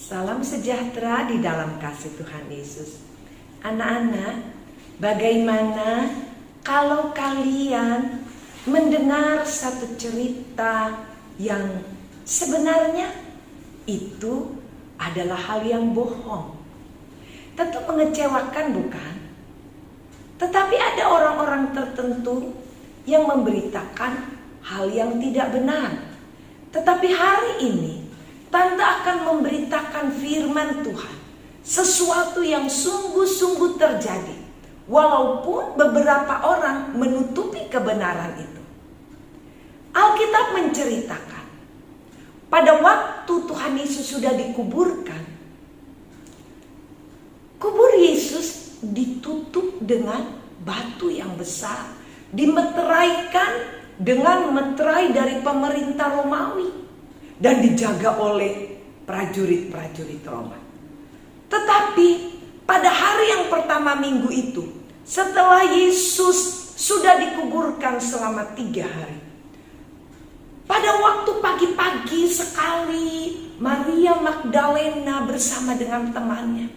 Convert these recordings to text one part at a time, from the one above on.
Salam sejahtera di dalam kasih Tuhan Yesus. Anak-anak, bagaimana kalau kalian mendengar satu cerita yang sebenarnya itu adalah hal yang bohong? Tentu mengecewakan, bukan? Tetapi ada orang-orang tertentu yang memberitakan hal yang tidak benar. Tetapi hari ini Tante akan memberitakan firman Tuhan, sesuatu yang sungguh-sungguh terjadi, walaupun beberapa orang menutupi kebenaran itu. Alkitab menceritakan, pada waktu Tuhan Yesus sudah dikuburkan, kubur Yesus ditutup dengan batu yang besar, dimeteraikan dengan meterai dari pemerintah Romawi dan dijaga oleh prajurit-prajurit Roma. Tetapi pada hari yang pertama minggu itu, setelah Yesus sudah dikuburkan selama 3 hari, pada waktu pagi-pagi sekali, Maria Magdalena bersama dengan temannya,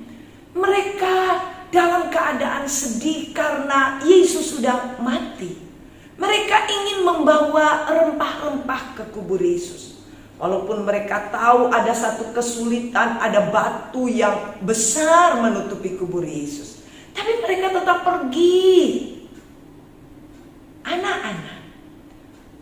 mereka dalam keadaan sedih karena Yesus sudah mati. Mereka ingin membawa rempah-rempah ke kubur Yesus. Walaupun mereka tahu ada satu kesulitan, ada batu yang besar menutupi kubur Yesus, tapi mereka tetap pergi. Anak-anak,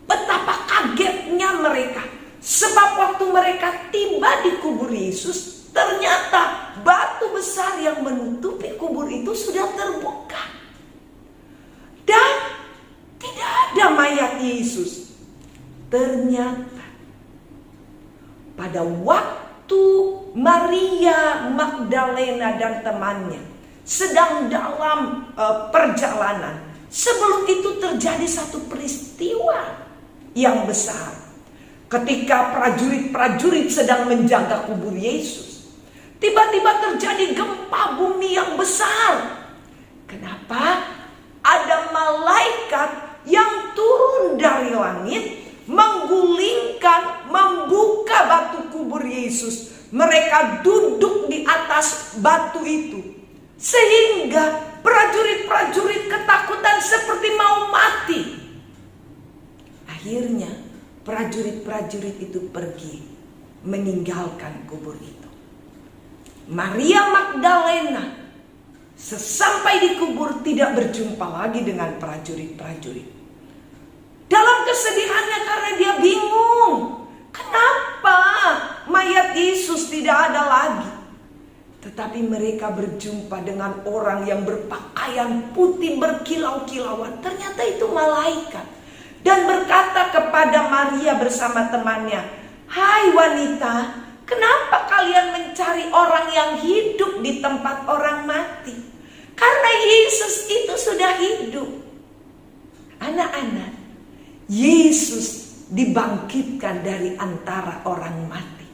betapa kagetnya mereka, sebab waktu mereka tiba di kubur Yesus, ternyata batu besar yang menutupi kubur itu sudah terbuka. Dan tidak ada mayat Yesus. Ternyata pada waktu Maria Magdalena dan temannya sedang dalam perjalanan, sebelum itu terjadi satu peristiwa yang besar. Ketika prajurit-prajurit sedang menjaga kubur Yesus, tiba-tiba terjadi gempa bumi yang besar. Kenapa? Ada malaikat yang turun dari langit, menggulingkan, membuka batu kubur Yesus. Mereka duduk di atas batu itu, sehingga prajurit-prajurit ketakutan seperti mau mati. Akhirnya prajurit-prajurit itu pergi meninggalkan kubur itu. Maria Magdalena sesampai di kubur tidak berjumpa lagi dengan prajurit-prajurit. Dalam kesedihannya karena dia bingung, kenapa mayat Yesus tidak ada lagi. Tetapi mereka berjumpa dengan orang yang berpakaian putih berkilau-kilauan. Ternyata itu malaikat. Dan berkata kepada Maria bersama temannya, "Hai wanita, kenapa kalian mencari orang yang hidup di tempat orang mati? Karena Yesus itu sudah hidup." Anak-anak, Yesus dibangkitkan dari antara orang mati.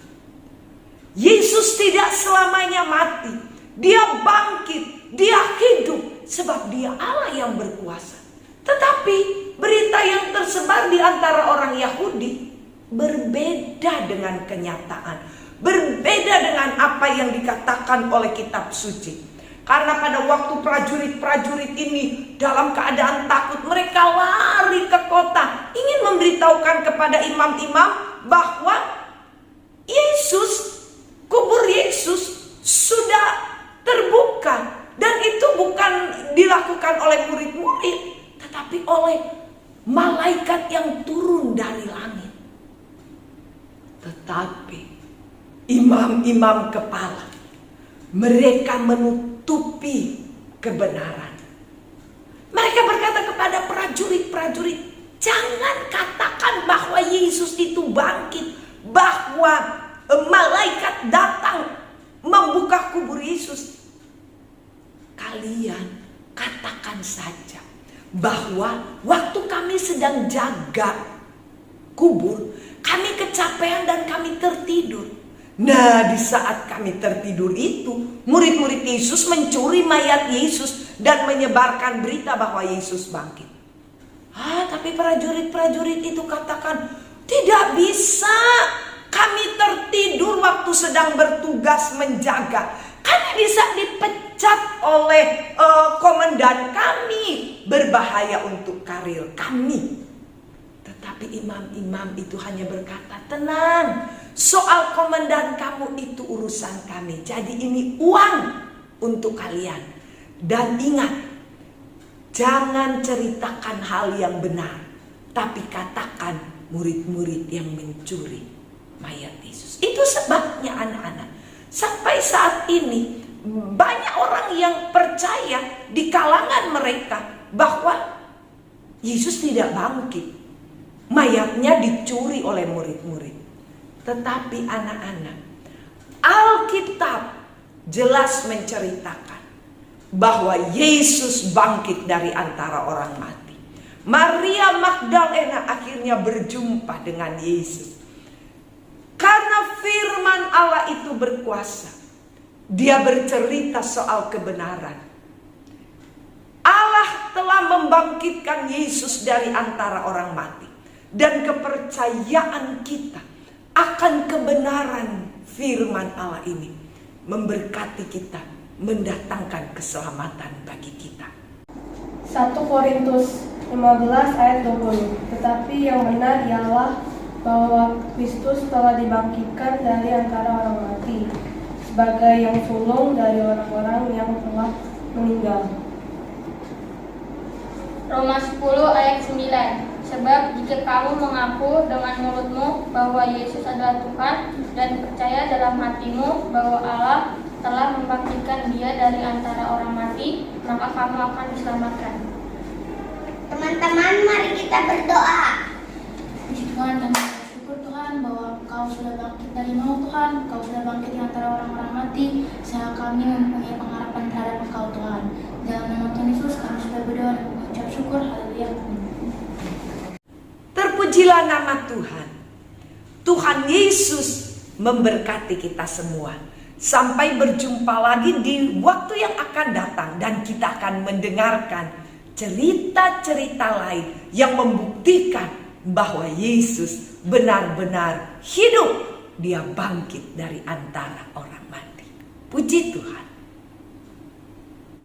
Yesus tidak selamanya mati. Dia bangkit, dia hidup, sebab dia Allah yang berkuasa. Tetapi berita yang tersebar di antara orang Yahudi berbeda dengan kenyataan, berbeda dengan apa yang dikatakan oleh kitab suci. Karena pada waktu prajurit-prajurit ini dalam keadaan takut, mereka lari ke kota, ingin memberitahukan kepada imam-imam bahwa Yesus, kubur Yesus sudah terbuka. Dan itu bukan dilakukan oleh murid-murid, tetapi oleh malaikat yang turun dari langit. Tetapi imam-imam kepala, mereka menutupi kebenaran. Mereka berkata kepada prajurit-prajurit, "Jangan katakan bahwa Yesus itu bangkit, bahwa malaikat datang membuka kubur Yesus. Kalian katakan saja bahwa waktu kami sedang jaga kubur, kami kecapean dan kami tertidur. Nah, di saat kami tertidur itu, murid-murid Yesus mencuri mayat Yesus dan menyebarkan berita bahwa Yesus bangkit." Tapi prajurit-prajurit itu katakan, "Tidak bisa. Kami tertidur waktu sedang bertugas menjaga. Kami bisa dipecat oleh komandan kami, berbahaya untuk karir kami. Tetapi imam-imam itu hanya berkata, tenang, soal komandan kamu itu urusan kami. Jadi ini uang untuk kalian. Dan ingat, jangan ceritakan hal yang benar, tapi katakan murid-murid yang mencuri mayat Yesus. Itu sebabnya anak-anak, sampai saat ini banyak orang yang percaya di kalangan mereka bahwa Yesus tidak bangkit. Mayatnya dicuri oleh murid-murid. Tetapi anak-anak, Alkitab jelas menceritakan bahwa Yesus bangkit dari antara orang mati. Maria Magdalena akhirnya berjumpa dengan Yesus. Karena firman Allah itu berkuasa, dia bercerita soal kebenaran. Allah telah membangkitkan Yesus dari antara orang mati. Dan kepercayaan kita akan kebenaran firman Allah ini memberkati kita, mendatangkan keselamatan bagi kita. 1 Korintus 15 ayat 20. Tetapi yang benar ialah bahwa Kristus telah dibangkitkan dari antara orang mati sebagai yang sulung dari orang-orang yang telah meninggal. Roma 10 ayat 9. Sebab jika kamu mengaku dengan mulutmu bahwa Yesus adalah Tuhan dan percaya dalam hatimu bahwa Allah telah membangkitkan dia dari antara orang mati, maka kamu akan diselamatkan. Teman-teman, mari kita berdoa. Puji Tuhan, kami bersyukur Tuhan bahwa Kau sudah bangkit dari maut Tuhan, Kau sudah bangkit di antara orang-orang mati, sehingga kami mempunyai pengharapan terhadap Engkau Tuhan. Dalam nama Tuhan Yesus kami sudah berdoa dan mengucap syukur. Haleluya. Terpujilah nama Tuhan. Tuhan Yesus memberkati kita semua. Sampai berjumpa lagi di waktu yang akan datang. Dan kita akan mendengarkan cerita-cerita lain yang membuktikan bahwa Yesus benar-benar hidup. Dia bangkit dari antara orang mati. Puji Tuhan.